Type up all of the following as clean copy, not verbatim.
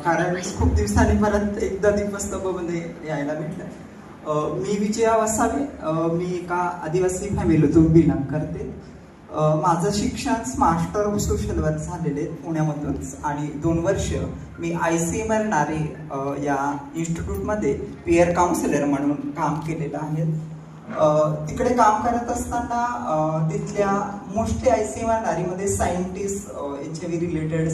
कारण खूप दिवसांनी परत एकदा दीपस्तंभमध्ये यायला भेटलं. मी विजया वसावे. मी एका आदिवासी फॅमिलीतून बिलॉंग करते. माझं शिक्षण मास्टर ऑफ सोशल वर्क झालेले पुण्यामधूनच आणि 2 वर्ष मी ICMR नारे या इन्स्टिट्यूटमध्ये पीअर काउन्सिलर म्हणून काम केलेलं आहे. तिकडे काम करत असताना तिथल्या मोस्टली ICMR नारीमध्ये scientist HIV related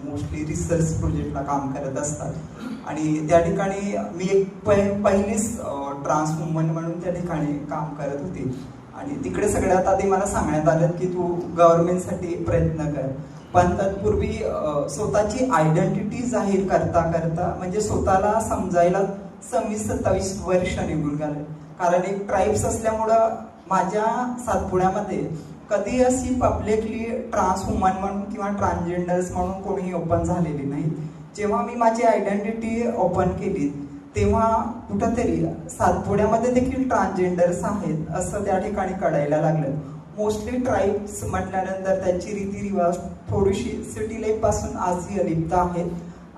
mostly research प्रोजेक्टला काम करत असतात आणि त्या ठिकाणी मी एक पहिलीच ट्रान्स वुमन म्हणून त्या ठिकाणी काम करत होते. आणि तिकडे सगळ्यात आधी मला सांगण्यात आलं की तू गव्हर्नमेंटसाठी प्रयत्न कर, पण तत्पूर्वी स्वतःची आयडेंटिटी जाहीर करता करता म्हणजे स्वतःला समजायला 26-27 वर्ष निघून गेले. कारण एक ट्राईब्स असल्यामुळं माझ्या सातपुड्यामध्ये कधी अशी पब्लिकली ट्रान्स वुमन म्हणून किंवा ट्रान्सजेंडर्स म्हणून कोणीही ओपन झालेली नाही. जेव्हा मी माझी आयडेंटिटी ओपन केली तेव्हा कुठंतरी सातपुड्यामध्ये देखील ट्रान्सजेंडर्स आहेत असं त्या ठिकाणी कळायला लागलं. मोस्टली ट्राईब्स म्हटल्यानंतर त्यांची रीतिरिवाज थोडीशी सिटी लाईफ पासून आजही अलिप्त आहेत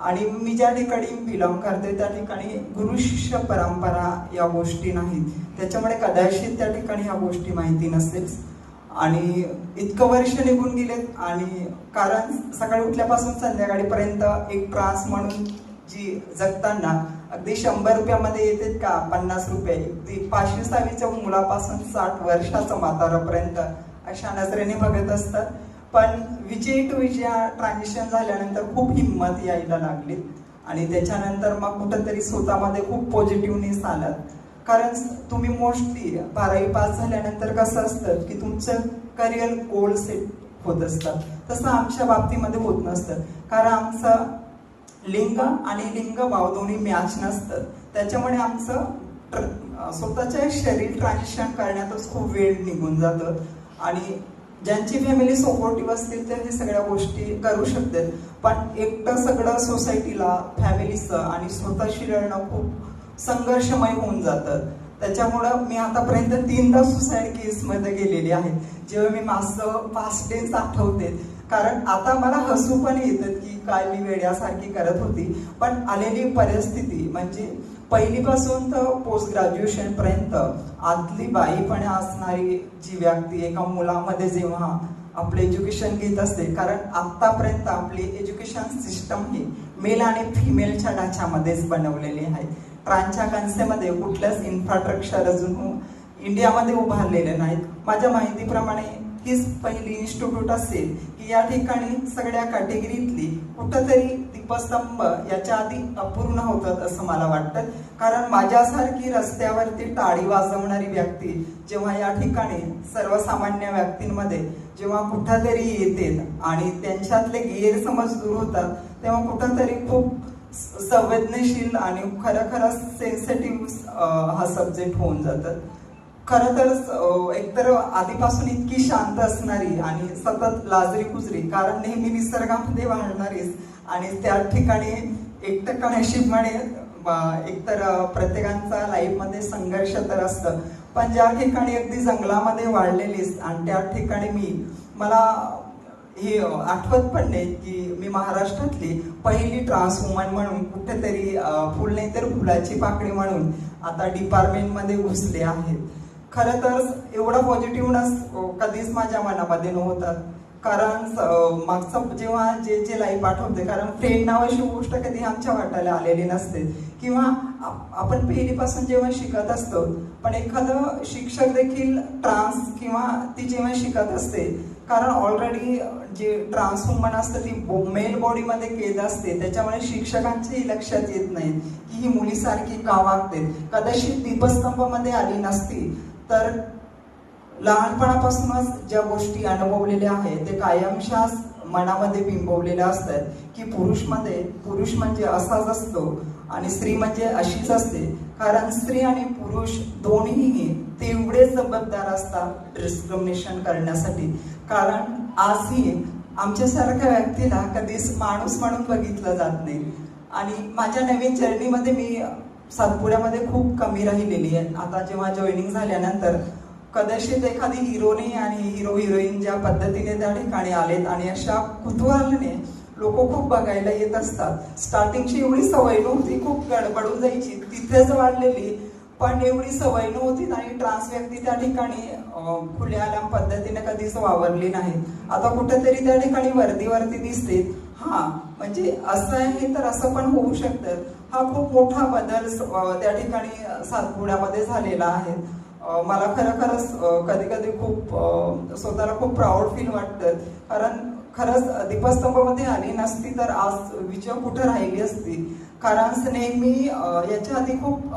आणि मी ज्या ठिकाणी बिलॉंग करते त्या ठिकाणी गुरु शिष्य परंपरा या गोष्टी नाहीत. त्याच्यामुळे कदाचित त्या ठिकाणी ह्या गोष्टी माहिती नसतेच. आणि इतकं वर्ष निघून गेलेत आणि कारण सकाळी उठल्यापासून संध्याकाळीपर्यंत एक ट्रान्स म्हणून जी जगताना अगदी 100 रुपयामध्ये येतात का 50 रुपये, अगदी 500 मुलापासून 60 वर्षाचं म्हातारापर्यंत अशा नजरेने बघत असतात. पण विजय टू विजया ट्रान्झिशन झाल्यानंतर खूप हिंमत यायला लागली आणि त्याच्यानंतर मग कुठंतरी स्वतःमध्ये खूप पॉझिटिव्हनेस आलात. कारण तुम्ही मोस्टली 12वी पास झाल्यानंतर कसं असतं की तुमचं करिअर गोल सेट होत असतात, तसं आमच्या बाबतीमध्ये होत नसतं. कारण आमचं लिंग आणि लिंग भाव दोन्ही मॅच नसतं. त्याच्यामुळे आमचं स्वतःच्या शरीर ट्रान्झिशन करण्यातच खूप वेळ निघून जातं आणि ज्यांची फॅमिली सपोर्टिव्ह असतील तर हे सगळ्या गोष्टी करू शकतात. पण एकटं सगळं सोसायटीला फॅमिलीचं आणि स्वतःशी लढणं खूप संघर्षमय होऊन जातं. त्याच्यामुळं मी आतापर्यंत 3दा सुसाईड केसमध्ये गेलेली आहे. जेव्हा मी माझं पास्ट डेज आठवते कारण आता मला हसू पण येतं की काय मी वेड्यासारखी करत होती. पण आलेली परिस्थिती म्हणजे पहिलीपासून तर पोस्ट ग्रॅज्युएशन पर्यंत आतली बाईपणे असणारी जी व्यक्ती एका मुलामध्ये जेव्हा आपलं एज्युकेशन घेत असते, कारण आतापर्यंत आपली एज्युकेशन सिस्टम ही मेल आणि फिमेलच्या ढाच्यामध्येच बनवलेली आहे. ट्रान्सच्या कन्सेप्टमध्ये कुठल्याच इन्फ्रास्ट्रक्चर अजून इंडियामध्ये उभारलेले नाहीत. माझ्या माहितीप्रमाणे हीच पहिली इन्स्टिट्यूट असेल की या ठिकाणी सगळ्या कॅटेगरीतली कुठंतरी दीपस्तंभ याच्या आधी अपूर्ण होतात असं मला वाटतं. कारण माझ्यासारखी रस्त्यावरती टाळी वाजवणारी व्यक्ती जेव्हा या ठिकाणी सर्वसामान्य व्यक्तींमध्ये जेव्हा कुठंतरी येते आणि त्यांच्यातले गैरसमज दूर होतात तेव्हा कुठंतरी खूप संवेदनशील आणि खरं सेन्सिटिव्ह हा सब्जेक्ट होऊन जातात. खरं तर एकतर आधीपासून इतकी शांत असणारी आणि सतत लाजरी कुजरी, कारण नेहमी निसर्गामध्ये वाढणारीच आणि त्या ठिकाणी 1% नशीबमुळे एकतर प्रत्येकांचा लाईफमध्ये संघर्ष तर असतं, पण ज्या ठिकाणी अगदी जंगलामध्ये वाढलेलीच आणि त्या ठिकाणी मला हे आठवत पण नाही की मी महाराष्ट्रातली पहिली ट्रान्स वुमन म्हणून कुठेतरी फुल नाही तर फुलाची पाकळी म्हणून आता डिपार्टमेंटमध्ये घुसले आहेत. खरं तर एवढा पॉझिटिव्हनेस कधीच माझ्या मनामध्ये नव्हता. कारण मागचं जेव्हा जे लाईफ आठवते, कारण फ्रेंड नावाची गोष्ट कधी आमच्या वाटायला आलेली नसते किंवा आपण पहिलीपासून जेव्हा शिकत असतो, पण एखादं शिक्षक देखील ट्रान्स किंवा ती जेव्हा शिकत असते, कारण ऑलरेडी जे ट्रान्स वुमन असतं ती मेल बॉडीमध्ये कैद असते, त्याच्यामुळे शिक्षकांच्याही लक्षात येत नाही की ही मुलीसारखी का वागते. कदाचित दीपस्तंभमध्ये आली नसती तर लहानपणापासूनच ज्या गोष्टी अनुभवलेल्या आहेत ते कायमशाच मनामध्ये बिंबवलेल्या असतात की पुरुष म्हणजे असाच असतो आणि स्त्री म्हणजे अशीच असते. कारण स्त्री आणि पुरुष दोन्हीही तेवढे जबाबदार असतात डिस्क्रिमिनेशन करण्यासाठी. कारण आजही आमच्यासारख्या व्यक्तीला कधीच माणूस म्हणून बघितलं जात नाही. आणि माझ्या नवीन जर्नीमध्ये मी सातपुड्यामध्ये खूप कमी राहिलेली आहे. आता जेव्हा जॉईनिंग झाल्यानंतर कदाचित एखादी हिरोनी आणि हिरोईन ज्या पद्धतीने त्या ठिकाणी आलेत आणि अशा कुतूहलाने लोक खूप बघायला येत असतात. स्टार्टिंगची एवढी सवय नव्हती, खूप गडबडून जायची, तिथेच वाढलेली, पण एवढी सवय नव्हती आणि ट्रान्स व्यक्ती त्या ठिकाणी खुल्या पद्धतीने कधीच वावरली नाही. आता कुठेतरी त्या ठिकाणी वर्दीवरती दिसते. हा म्हणजे असं आहे तर असं पण होऊ शकतं. हा खूप मोठा बदल त्या ठिकाणी सातपुड्यामध्ये झालेला आहे. मला खरंच कधी कधी खूप स्वतःला खूप प्राऊड फील वाटतं, कारण खरंच दीपस्तंभामध्ये आली नसती तर आज विजय कुठं राहिली असती. कारण नेहमी याच्या आधी खूप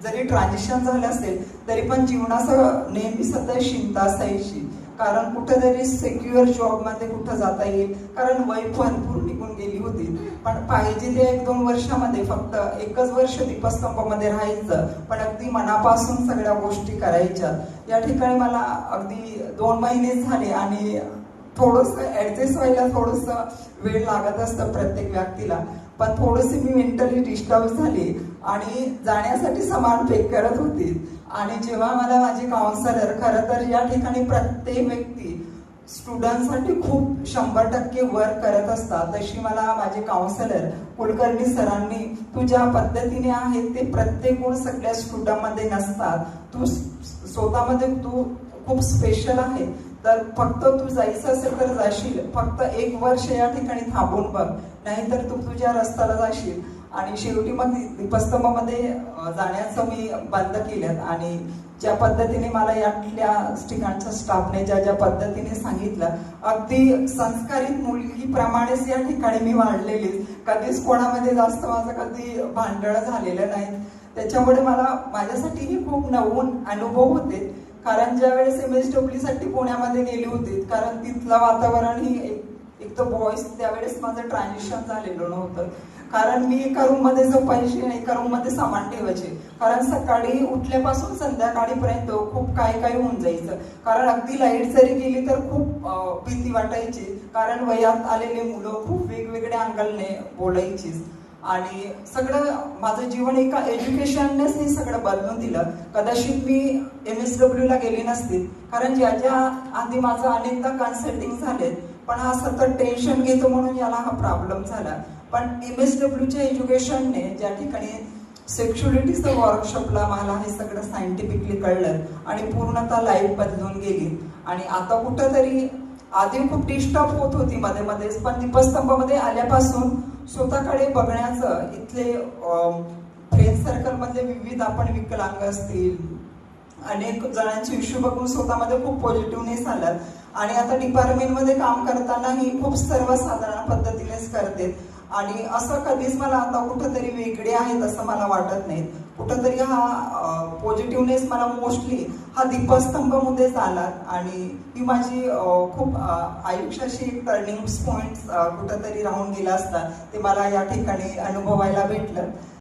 जरी ट्रान्झिशन झालं असेल तरी पण जीवनाचं नेहमी सतत चिंता असायची, कारण कुठेतरी सिक्युअर जॉबमध्ये कुठं जाता येईल, कारण वय भरपूर निघून गेली होती. पण पाहिजे ते 1-2 वर्षामध्ये फक्त 1च वर्ष दीपस्तंभामध्ये राहायचं, पण अगदी मनापासून सगळ्या गोष्टी करायच्या. या ठिकाणी मला अगदी 2 महिने झाले आणि थोडंसं ऍडजस्ट व्हायला थोडंसं वेळ लागत असतं प्रत्येक व्यक्तीला. पण थोडीशी मी मेंटली डिस्टर्ब झाली आणि जाण्यासाठी सामान पे करत होती. आणि जेव्हा मला माझे काउन्सिलर, खरं तर या ठिकाणी प्रत्येक व्यक्ती स्टुडंटसाठी खूप 100% वर्क करत असतात, तशी मला माझे काउन्सिलर कुलकर्णी सरांनी, तू ज्या पद्धतीने आहे ते प्रत्येक गुण सगळ्या स्टुडंटमध्ये नसतात, तू स्वतःमध्ये तू खूप स्पेशल आहे, तर फक्त तू जायचं असेल तर जाशील, फक्त 1 वर्ष या ठिकाणी थांबून बघ, नाहीतर तू तुझ्या रस्त्याला जाशील. आणि शेवटी मग दीपस्तंभामध्ये जाण्याचं मी बंद केलं. आणि ज्या पद्धतीने मला यातल्या ठिकाणच्या स्टाफने ज्या पद्धतीने सांगितलं, अगदी संस्कारित मुलगीप्रमाणेच या ठिकाणी मी वाढलेली, कधीच कोणामध्ये जास्त माझं कधी भांडण झालेलं नाही. त्याच्यामुळे मला माझ्यासाठी ही खूप नवीन अनुभव होते, कारण ज्या वेळेस MSW साठी पुण्यामध्ये गेली होती, कारण तिथलं वातावरण ही एक तर बॉईज, त्यावेळेस माझं ट्रान्झिशन झालेलं नव्हतं, कारण मी एका रूम मध्ये झोपायची आणि एका रूम मध्ये सामान ठेवायचे, कारण सकाळी उठल्यापासून संध्याकाळीपर्यंत खूप काय होऊन जायचं. कारण अगदी लाईट जरी गेली तर खूप भीती वाटायची, कारण वयात आलेले मुलं खूप वेगवेगळ्या अंगाने बोलायची. आणि सगळं माझं जीवन एका एज्युकेशननेच हे सगळं बदलून दिलं. कदाचित मी MSW ला गेली नसती, कारण ज्याच्या आधी माझं अनेकदा कन्सल्टिंग झालेत, पण हा सतत टेन्शन घेतो म्हणून याला हा प्रॉब्लेम झाला. पण MSWच्या एज्युकेशनने ज्या ठिकाणी सेक्शुअलिटीचं वर्कशॉपला मला हे सगळं सायंटिफिकली कळलं आणि पूर्णतः लाईफ बदलून गेली. आणि आता कुठंतरी आधी खूप डिस्टर्ब होत होती मध्ये मध्येच, पण दीपस्तंभामध्ये आल्यापासून स्वतःकडे बघण्याचं, इथले फ्रेंड सर्कल मधले विविध आपण विकलांग असतील, अनेक जणांचे इश्यू बघून स्वतःमध्ये खूप पॉझिटिव्हनेस आला. आणि आता डिपार्टमेंटमध्ये काम करतानाही खूप सर्वसाधारण पद्धतीनेच करते. आणि असं कधीच मला आता कुठंतरी वेगळे आहेत असं मला वाटत नाही. कुठंतरी हा पॉझिटिव्हनेस मला मोस्टली हा दीपस्तंभामध्येच आला. आणि ही माझी खूप आयुष्याशी एक टर्निंग पॉइंट कुठंतरी राहून गेला असता, ते मला या ठिकाणी अनुभवायला भेटलं.